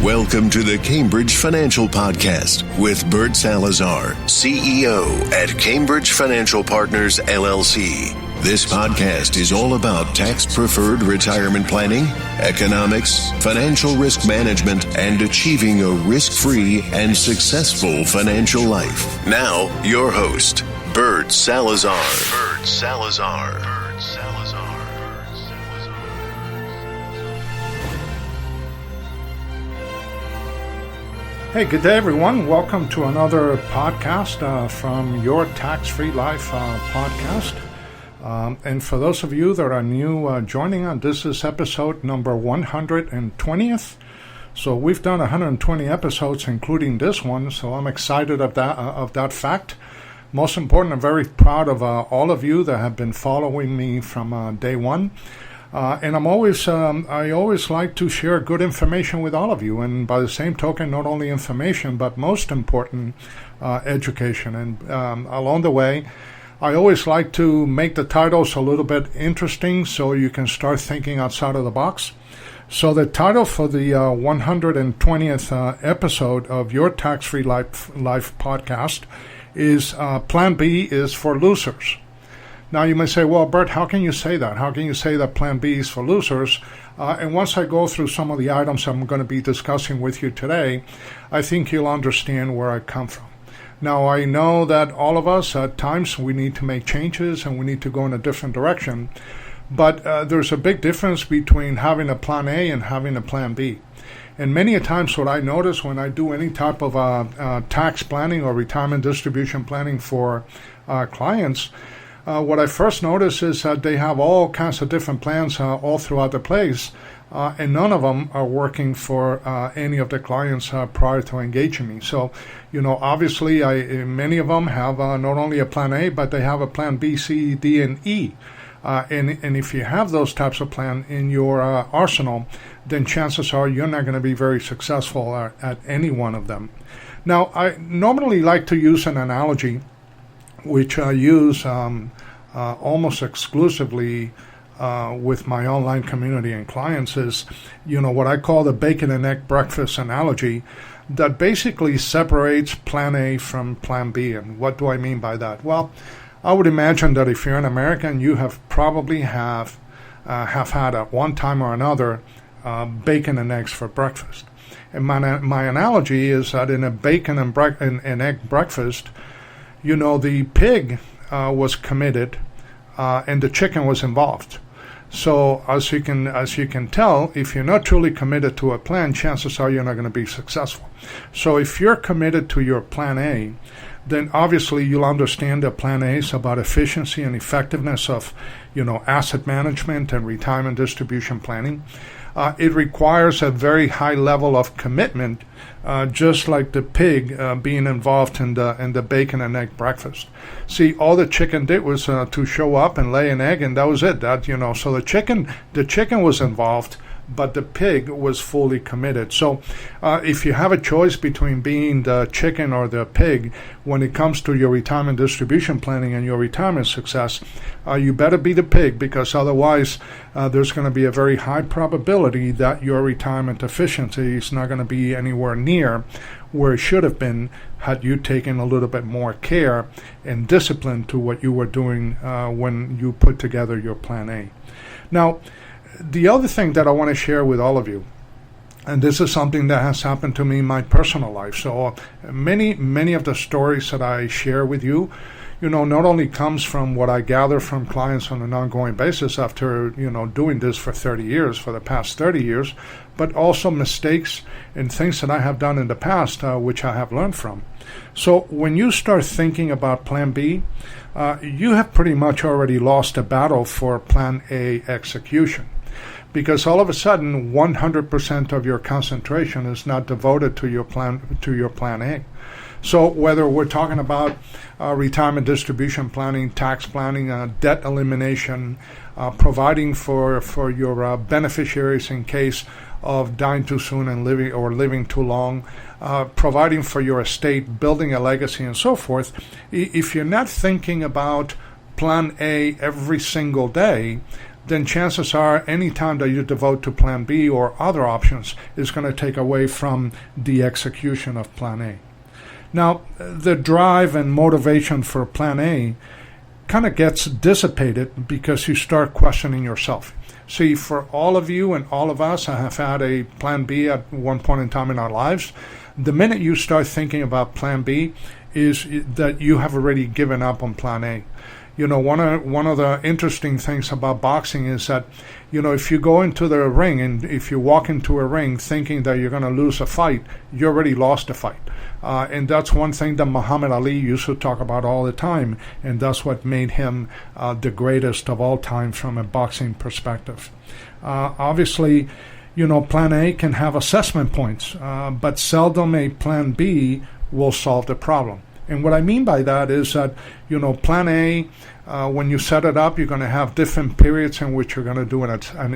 Welcome to the Cambridge Financial Podcast with Bert Salazar, CEO at Cambridge Financial Partners, LLC. This podcast is all about tax-preferred retirement planning, economics, financial risk management, and achieving a risk-free and successful financial life. Now, your host, Bert Salazar. Bert Salazar. Bert Salazar. Hey, good day, everyone. Welcome to another podcast from Your Tax-Free Life podcast. And for those of you that are new joining on, this is episode number 120th. So we've done 120 episodes, including this one. So I'm excited of that fact. Most important, I'm very proud of all of you that have been following me from day one. And I always like to share good information with all of you. And by the same token, not only information, but most important, education. And along the way, I always like to make the titles a little bit interesting so you can start thinking outside of the box. So the title for the 120th episode of Your Tax-Free Life podcast is Plan B is for Losers. Now you may say, well, Bert, how can you say that? How can you say that Plan B is for losers? And once I go through some of the items I'm going to be discussing with you today, I think you'll understand where I come from. Now, I know that all of us, at times, we need to make changes and we need to go in a different direction. But there's a big difference between having a Plan A and having a Plan B. And many a times what I notice when I do any type of tax planning or retirement distribution planning for clients, what I first notice is that they have all kinds of different plans all throughout the place, and none of them are working for any of the clients prior to engaging me. So, obviously, many of them have not only a Plan A, but they have a Plan B, C, D, and E. And if you have those types of plan in your arsenal, then chances are you're not going to be very successful at any one of them. Now, I normally like to use an analogy which I use almost exclusively with my online community and clients is, what I call the bacon and egg breakfast analogy that basically separates Plan A from Plan B. And what do I mean by that? Well, I would imagine that if you're an American, you have probably have had at one time or another bacon and eggs for breakfast. And my analogy is that in a bacon and egg breakfast, the pig was committed and the chicken was involved. So as you can tell, if you're not truly committed to a plan, chances are you're not going to be successful. So if you're committed to your Plan A, then obviously you'll understand that Plan A is about efficiency and effectiveness of, asset management and retirement distribution planning. It requires a very high level of commitment, just like the pig being involved in the bacon and egg breakfast. See, all the chicken did was to show up and lay an egg, and that was it. So the chicken was involved, but the pig was fully committed. So if you have a choice between being the chicken or the pig when it comes to your retirement distribution planning and your retirement success, you better be the pig, because otherwise there's going to be a very high probability that your retirement efficiency is not going to be anywhere near where it should have been had you taken a little bit more care and discipline to what you were doing when you put together your Plan A. Now, the other thing that I want to share with all of you, and this is something that has happened to me in my personal life. So many of the stories that I share with you, not only comes from what I gather from clients on an ongoing basis after, doing this for 30 years, for the past 30 years, but also mistakes and things that I have done in the past, which I have learned from. So when you start thinking about Plan B, you have pretty much already lost a battle for Plan A execution. Because all of a sudden, 100% of your concentration is not devoted to your Plan A. So whether we're talking about retirement distribution planning, tax planning, debt elimination, providing for your beneficiaries in case of dying too soon and living too long, providing for your estate, building a legacy, and so forth, if you're not thinking about Plan A every single day, then chances are any time that you devote to plan B or other options is going to take away from the execution of plan A. Now, the drive and motivation for plan A kind of gets dissipated because you start questioning yourself. See, for all of you and all of us, I have had a plan B at one point in time in our lives. The minute you start thinking about plan B is that you have already given up on plan A. You know, one of the interesting things about boxing is that, you know, if you go into the ring and if you walk into a ring thinking that you're going to lose a fight, you already lost a fight. And that's one thing that Muhammad Ali used to talk about all the time, and that's what made him the greatest of all time from a boxing perspective. Obviously, you know, plan A can have assessment points, but seldom a plan B will solve the problem. And what I mean by that is that, you know, plan A, when you set it up, you're going to have different periods in which you're going to do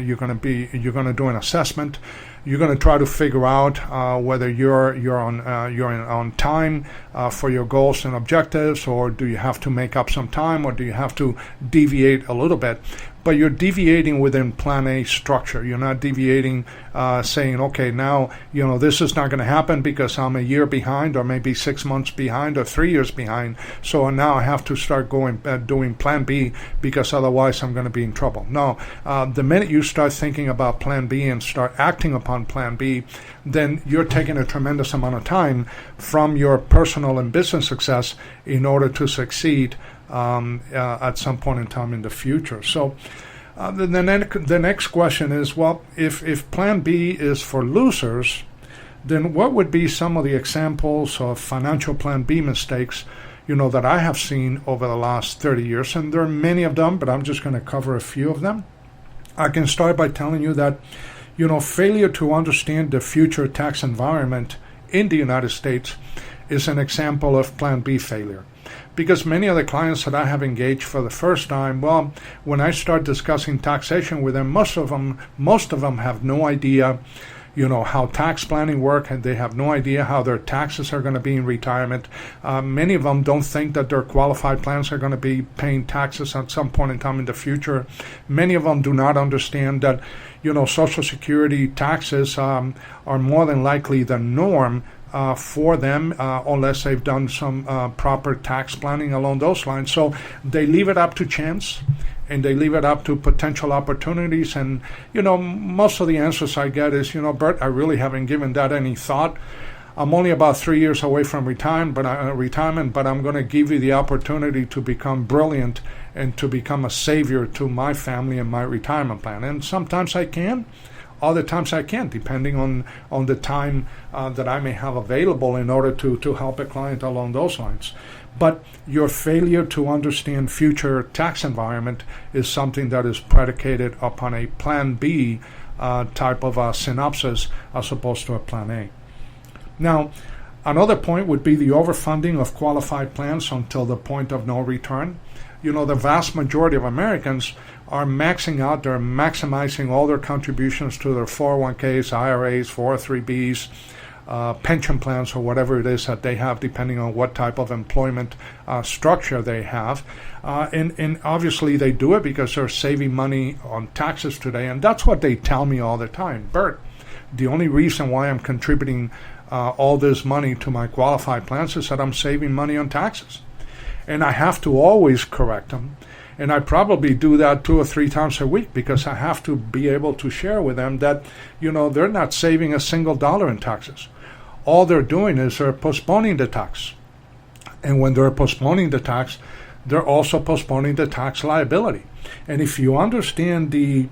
you're going to do an assessment. You're going to try to figure out whether you're on time for your goals and objectives, or do you have to make up some time, or do you have to deviate a little bit. But you're deviating within plan A structure. You're not deviating, saying, okay, now, you know, this is not going to happen because I'm a year behind, or maybe 6 months behind, or 3 years behind. So now I have to start doing plan B because otherwise I'm going to be in trouble. No, the minute you start thinking about plan B and start acting upon plan B, then you're taking a tremendous amount of time from your personal and business success in order to succeed at some point in time in the future. So the next question is, well, if plan B is for losers, then what would be some of the examples of financial plan B mistakes, you know, that I have seen over the last 30 years? And there are many of them, but I'm just going to cover a few of them. I can start by telling you that, you know, failure to understand the future tax environment in the United States is an example of plan B failure. Because many of the clients that I have engaged for the first time, well, when I start discussing taxation with them, most of them have no idea, you know, how tax planning work, and they have no idea how their taxes are going to be in retirement. Many of them don't think that their qualified plans are going to be paying taxes at some point in time in the future. Many of them do not understand that, you know, Social Security taxes are more than likely the norm for them, unless they've done some proper tax planning along those lines. So they leave it up to chance, and they leave it up to potential opportunities. And, you know, most of the answers I get is, you know, Bert, I really haven't given that any thought. I'm only about 3 years away from retirement, but I'm going to give you the opportunity to become brilliant and to become a savior to my family and my retirement plan. And sometimes I can. Other times I can't, depending on the time that I may have available in order to help a client along those lines. But your failure to understand future tax environment is something that is predicated upon a plan B type of synopsis as opposed to a plan A. Now, another point would be the overfunding of qualified plans until the point of no return. You know, the vast majority of Americans are maxing out, they're maximizing all their contributions to their 401ks, IRAs, 403bs, pension plans, or whatever it is that they have, depending on what type of employment structure they have. And obviously they do it because they're saving money on taxes today. And that's what they tell me all the time. Bert, the only reason why I'm contributing all this money to my qualified plans is that I'm saving money on taxes. And I have to always correct them. And I probably do that 2 or 3 times a week because I have to be able to share with them that, you know, they're not saving a single dollar in taxes. All they're doing is they're postponing the tax. And when they're postponing the tax, they're also postponing the tax liability. And if you understand the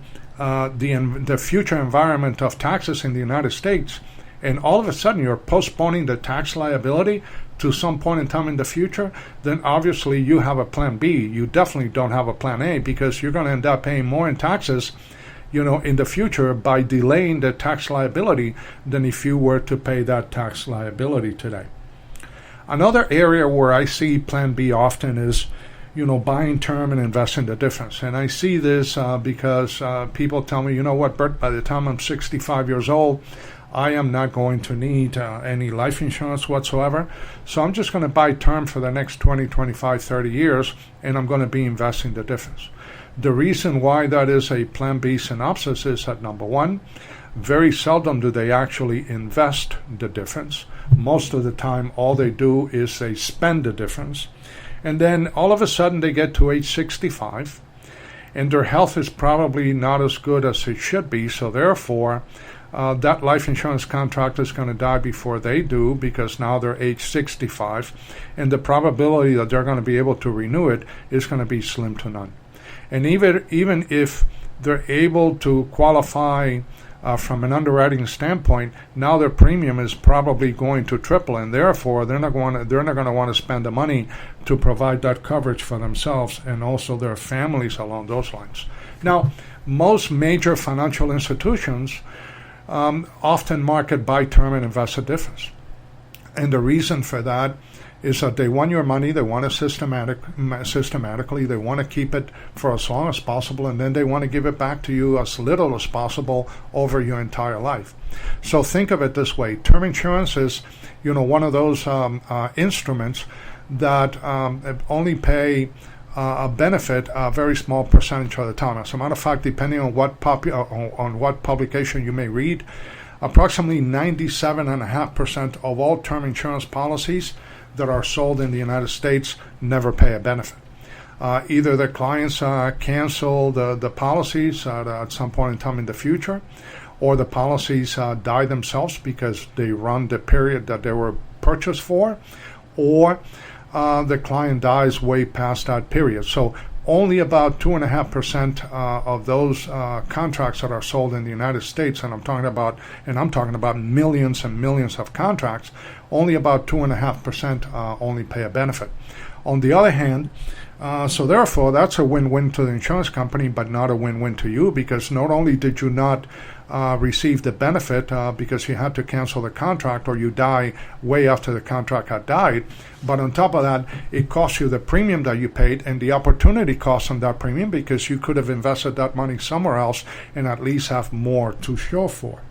future environment of taxes in the United States, and all of a sudden you're postponing the tax liability to some point in time in the future, then obviously you have a plan B. You definitely don't have a plan A, because you're going to end up paying more in taxes, you know, in the future by delaying the tax liability than if you were to pay that tax liability today. Another area where I see plan B often is, you know, buying term and investing the difference. And I see this because people tell me, you know what, Bert, by the time I'm 65 years old, I am not going to need any life insurance whatsoever. So I'm just going to buy term for the next 20, 25, 30 years, and I'm going to be investing the difference. The reason why that is a Plan B synopsis is that, number one, very seldom do they actually invest the difference. Most of the time, all they do is they spend the difference. And then all of a sudden they get to age 65, and their health is probably not as good as it should be. So therefore, that life insurance contract is going to die before they do, because now they're age 65, and the probability that they're going to be able to renew it is going to be slim to none. And even if they're able to qualify from an underwriting standpoint, now their premium is probably going to triple, and therefore they're not going to want to spend the money to provide that coverage for themselves and also their families along those lines. Now, most major financial institutions often market buy term and invested difference, and the reason for that is that they want your money, they want it systematically, they want to keep it for as long as possible, and then they want to give it back to you as little as possible over your entire life. So think of it this way. Term insurance is, one of those instruments that only pay a benefit a very small percentage of the time. As a matter of fact, depending on what publication you may read, approximately 97.5% of all term insurance policies that are sold in the United States never pay a benefit. Either the clients cancel the policies at some point in time in the future, or the policies die themselves because they run the period that they were purchased for, or the client dies way past that period. So only about 2.5% of those contracts that are sold in the United States, and I'm talking about millions and millions of contracts, only about 2.5% only pay a benefit. On the other hand, so therefore that's a win-win to the insurance company, but not a win-win to you, because not only did you not receive the benefit because you had to cancel the contract or you die way after the contract had died, but on top of that, it costs you the premium that you paid and the opportunity cost on that premium, because you could have invested that money somewhere else and at least have more to show for.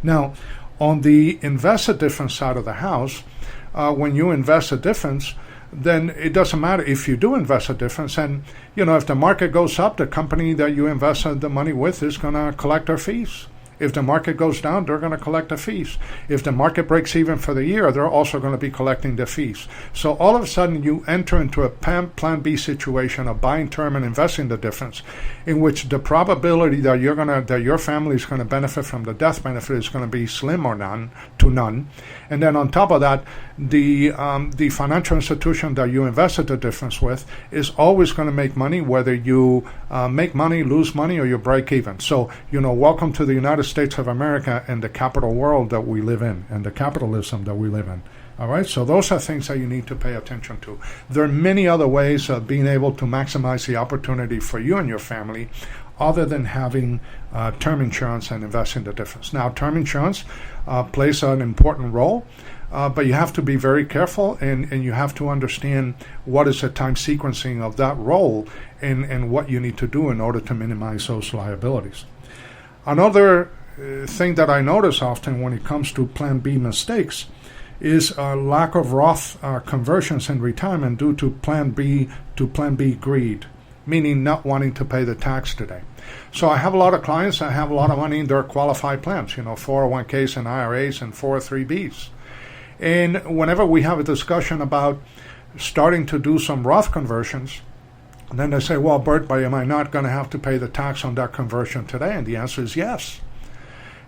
Now, on the invested difference side of the house, when you invest a difference, then it doesn't matter if you do invest a difference. And, if the market goes up, the company that you invested the money with is going to collect their fees. If the market goes down, they're going to collect the fees. If the market breaks even for the year, they're also going to be collecting the fees. So all of a sudden, you enter into a Plan B situation of buying term and investing the difference, in which the probability that your family is going to benefit from the death benefit is going to be slim or none. And then on top of that, the financial institution that you invested the difference with is always going to make money, whether you make money, lose money, or you break even. So, welcome to the United States of America and the capital world that we live in, and the capitalism that we live in. All right, so those are things that you need to pay attention to. There are many other ways of being able to maximize the opportunity for you and your family, other than having term insurance and investing the difference. Now, term insurance plays an important role, but you have to be very careful, and you have to understand what is the time sequencing of that role and what you need to do in order to minimize those liabilities. Another thing that I notice often when it comes to Plan B mistakes is a lack of Roth conversions in retirement due to Plan B greed, meaning not wanting to pay the tax today. So I have a lot of clients that have a lot of money in their qualified plans, 401ks and IRAs and 403bs. And whenever we have a discussion about starting to do some Roth conversions, and then they say, well, Bert, but am I not going to have to pay the tax on that conversion today? And the answer is yes.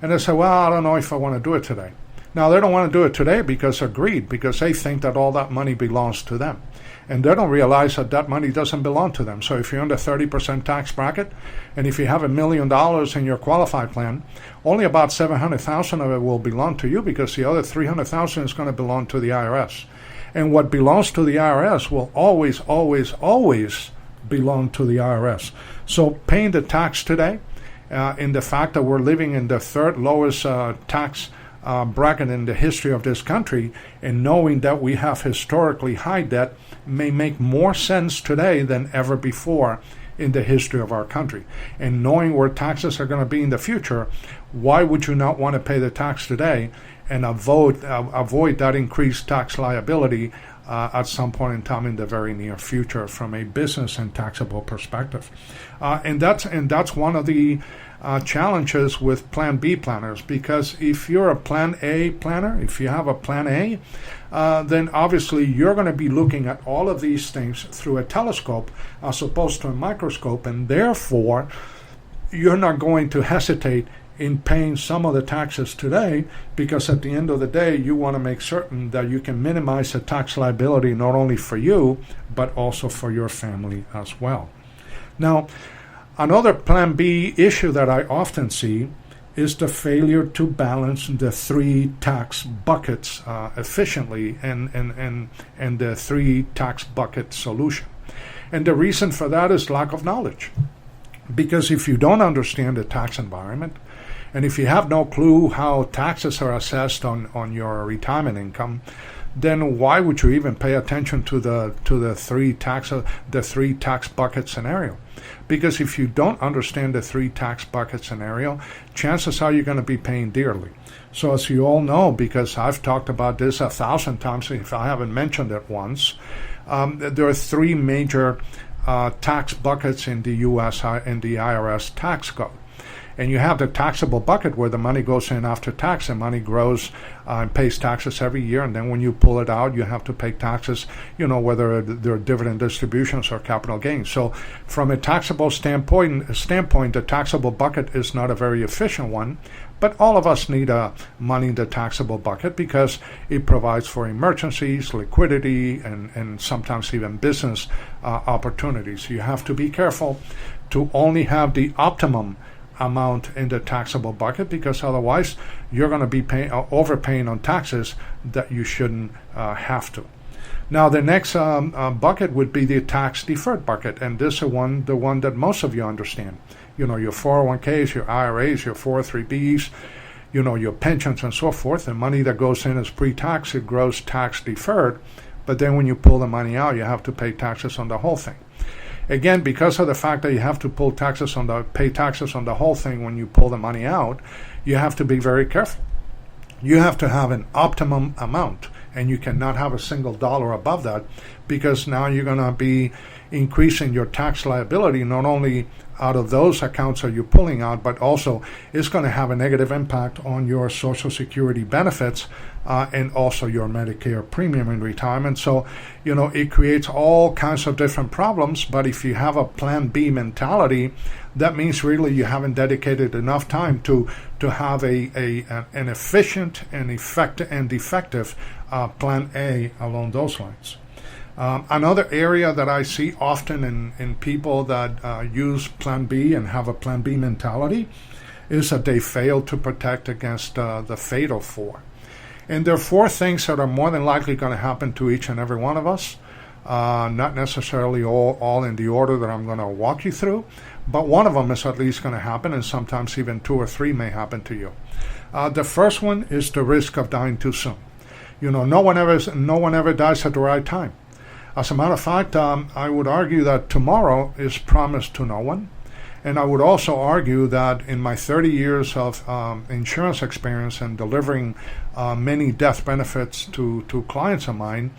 And they say, well, I don't know if I want to do it today. Now, they don't want to do it today because of greed, because they think that all that money belongs to them. And they don't realize that that money doesn't belong to them. So if you're in the 30% tax bracket, and if you have $1 million in your qualified plan, only about $700,000 of it will belong to you, because the other $300,000 is going to belong to the IRS. And what belongs to the IRS will always, always, always belong to the IRS. So paying the tax today, in the fact that we're living in the third lowest tax bracket in the history of this country, and knowing that we have historically high debt, may make more sense today than ever before in the history of our country. And knowing where taxes are going to be in the future, why would you not want to pay the tax today and avoid that increased tax liability at some point in time in the very near future from a business and taxable perspective. And that's one of the challenges with Plan B planners, because if you're a Plan A planner, if you have a Plan A, then obviously you're going to be looking at all of these things through a telescope as opposed to a microscope, and therefore you're not going to hesitate in paying some of the taxes today, because at the end of the day you want to make certain that you can minimize the tax liability not only for you but also for your family as well. Now, another Plan B issue that I often see is the failure to balance the three tax buckets efficiently and the three tax bucket solution. And the reason for that is lack of knowledge. Because if you don't understand the tax environment, and if you have no clue how taxes are assessed on your retirement income, then why would you even pay attention to the three tax bucket scenario? Because if you don't understand the three tax bucket scenario, chances are you're going to be paying dearly. So as you all know, because I've talked about this 1,000 times if I haven't mentioned it once, there are three major tax buckets in the U.S. in the IRS tax code. And you have the taxable bucket where the money goes in after tax, and money grows and pays taxes every year. And then when you pull it out, you have to pay taxes, whether they're dividend distributions or capital gains. So from a taxable standpoint, the taxable bucket is not a very efficient one. But all of us need money in the taxable bucket because it provides for emergencies, liquidity, and sometimes even business opportunities. You have to be careful to only have the optimum amount in the taxable bucket, because otherwise you're going to be overpaying on taxes that you shouldn't have to. Now the next bucket would be the tax deferred bucket, and this is the one that most of you understand. Your 401ks, your IRAs, your 403bs, your pensions and so forth. The money that goes in is pre-tax, it grows tax deferred, but then when you pull the money out, you have to pay taxes on the whole thing. Again, because of the fact that you have to pay taxes on the whole thing when you pull the money out, you have to be very careful. You have to have an optimum amount, and you cannot have a single dollar above that, because now you're going to be increasing your tax liability not only out of those accounts that you're pulling out, but also it's going to have a negative impact on your Social Security benefits and also your Medicare premium in retirement. So, it creates all kinds of different problems. But if you have a Plan B mentality, that means really you haven't dedicated enough time to have an efficient and effective Plan A along those lines. Another area that I see often in people that use Plan B and have a Plan B mentality is that they fail to protect against the fatal four. And there are four things that are more than likely going to happen to each and every one of us, not necessarily all in the order that I'm going to walk you through, but one of them is at least going to happen, and sometimes even two or three may happen to you. The first one is the risk of dying too soon. No one ever dies at the right time. As a matter of fact, I would argue that tomorrow is promised to no one. And I would also argue that in my 30 years of insurance experience and delivering many death benefits to clients of mine,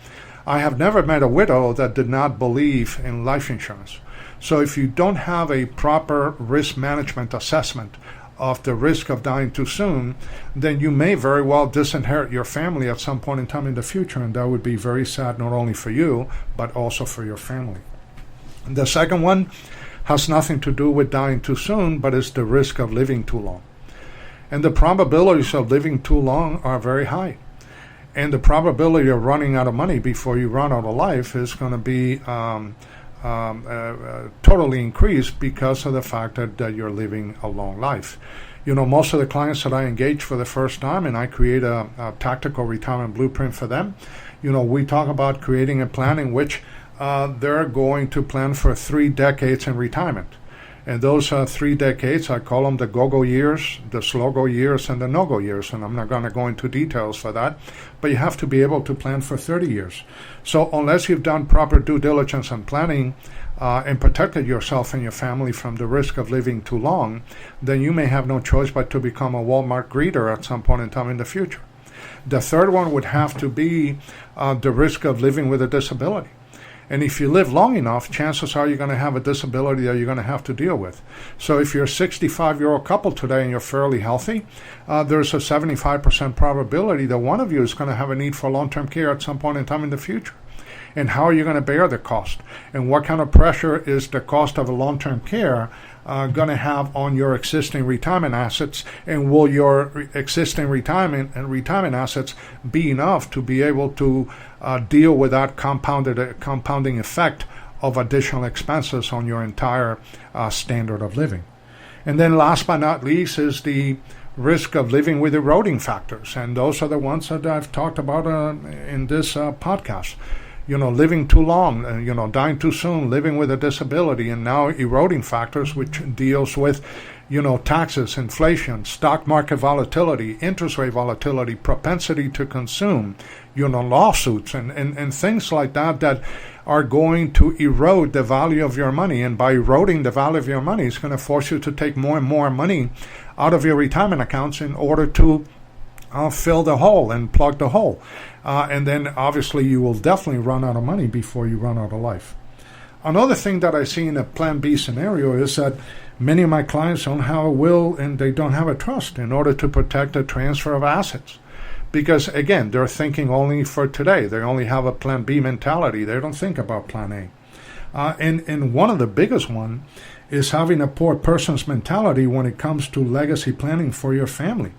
I have never met a widow that did not believe in life insurance. So if you don't have a proper risk management assessment of the risk of dying too soon, then you may very well disinherit your family at some point in time in the future, and that would be very sad not only for you, but also for your family. And the second one has nothing to do with dying too soon, but it's the risk of living too long. And the probabilities of living too long are very high. And the probability of running out of money before you run out of life is going to be totally increased because of the fact that you're living a long life. Most of the clients that I engage for the first time, and I create a tactical retirement blueprint for them, we talk about creating a plan in which they're going to plan for 3 decades in retirement. And those 3 decades, I call them the go-go years, the slow-go years, and the no-go years. And I'm not going to go into details for that, but you have to be able to plan for 30 years. So unless you've done proper due diligence and planning and protected yourself and your family from the risk of living too long, then you may have no choice but to become a Walmart greeter at some point in time in the future. The third one would have to be the risk of living with a disability. And if you live long enough, chances are you're going to have a disability that you're going to have to deal with. So if you're a 65-year-old couple today and you're fairly healthy, there's a 75% probability that one of you is going to have a need for long-term care at some point in time in the future. And how are you going to bear the cost? And what kind of pressure is the cost of a long-term care going to have on your existing retirement assets? And will your existing retirement assets be enough to be able to deal with that compounding effect of additional expenses on your entire standard of living? And then last but not least is the risk of living with eroding factors. And those are the ones that I've talked about in this podcast. Living too long, dying too soon, living with a disability, and now eroding factors, which deals with, taxes, inflation, stock market volatility, interest rate volatility, propensity to consume, lawsuits, and things like that are going to erode the value of your money. And by eroding the value of your money, it's going to force you to take more and more money out of your retirement accounts in order to fill the hole and plug the hole. And then obviously you will definitely run out of money before you run out of life. Another thing that I see in a Plan B scenario is that many of my clients don't have a will and they don't have a trust in order to protect the transfer of assets. Because again, they're thinking only for today. They only have a Plan B mentality. They don't think about Plan A. And one of the biggest one is having a poor person's mentality when it comes to legacy planning for your family.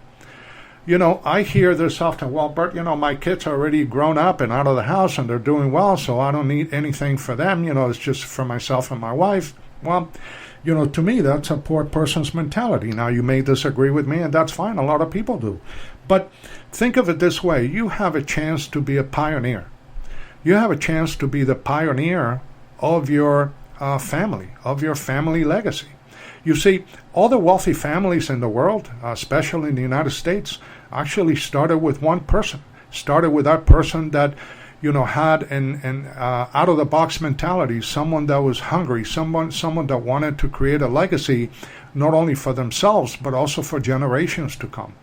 I hear this often, well, Bert, my kids are already grown up and out of the house and they're doing well, so I don't need anything for them. It's just for myself and my wife. Well, to me, that's a poor person's mentality. Now, you may disagree with me, and that's fine. A lot of people do. But think of it this way. You have a chance to be a pioneer. You have a chance to be the pioneer of your family, of your family legacy. You see, all the wealthy families in the world, especially in the United States, actually started with one person. Started with that person that, had an out-of-the-box mentality, someone that was hungry, someone that wanted to create a legacy, not only for themselves, but also for generations to come.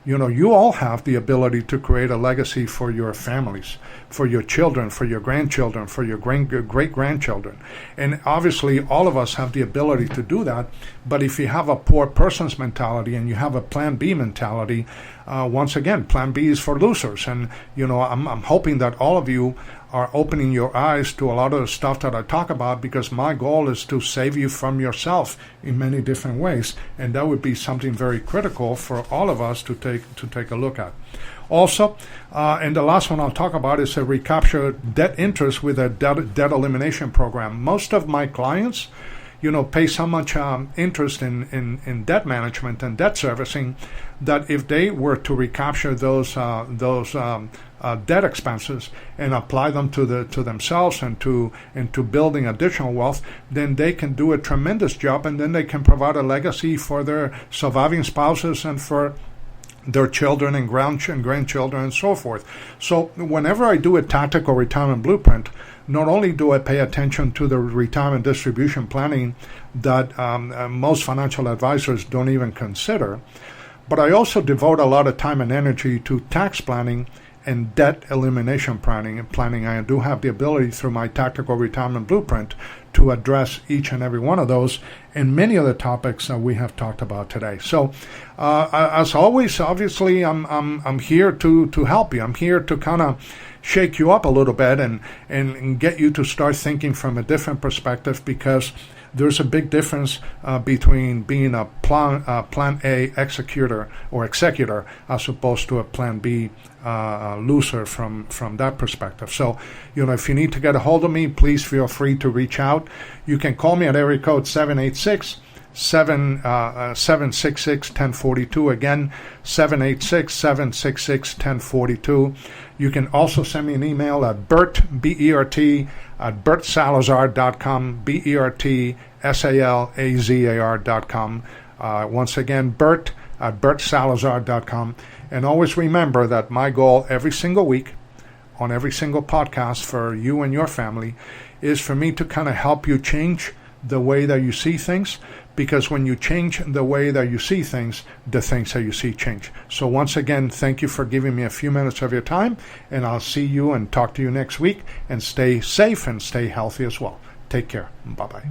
You all have the ability to create a legacy for your families, for your children, for your grandchildren, for your great-grandchildren. And obviously, all of us have the ability to do that. But if you have a poor person's mentality and you have a Plan B mentality, once again, Plan B is for losers. And, I'm hoping that all of you are opening your eyes to a lot of the stuff that I talk about, because my goal is to save you from yourself in many different ways, and that would be something very critical for all of us to take a look at. Also, and the last one I'll talk about is a recapture debt interest with a debt elimination program. Most of my clients, pay so much interest in debt management and debt servicing that if they were to recapture those debt expenses and apply them to themselves and to building additional wealth, then they can do a tremendous job, and then they can provide a legacy for their surviving spouses and for their children and grandchildren and so forth. So whenever I do a tactical retirement blueprint, not only do I pay attention to the retirement distribution planning that most financial advisors don't even consider, but I also devote a lot of time and energy to tax planning and debt elimination planning. I do have the ability through my tactical retirement blueprint to address each and every one of those and many of the topics that we have talked about today. So, as always, obviously, I'm here to help you. I'm here to kind of shake you up a little bit and get you to start thinking from a different perspective, because there's a big difference between being a Plan A executor as opposed to a Plan B loser from that perspective. So, if you need to get a hold of me, please feel free to reach out. You can call me at area code 786-1042. Again, 786-766-1042. You can also send me an email at Bert, B-E-R-T, at bertsalazar.com, BERTSALAZAR.com. Once again, Bert at bertsalazar.com. And always remember that my goal every single week on every single podcast for you and your family is for me to kind of help you change the way that you see things, because when you change the way that you see things, the things that you see change. So once again, thank you for giving me a few minutes of your time, and I'll see you and talk to you next week, and stay safe and stay healthy as well. Take care. Bye-bye.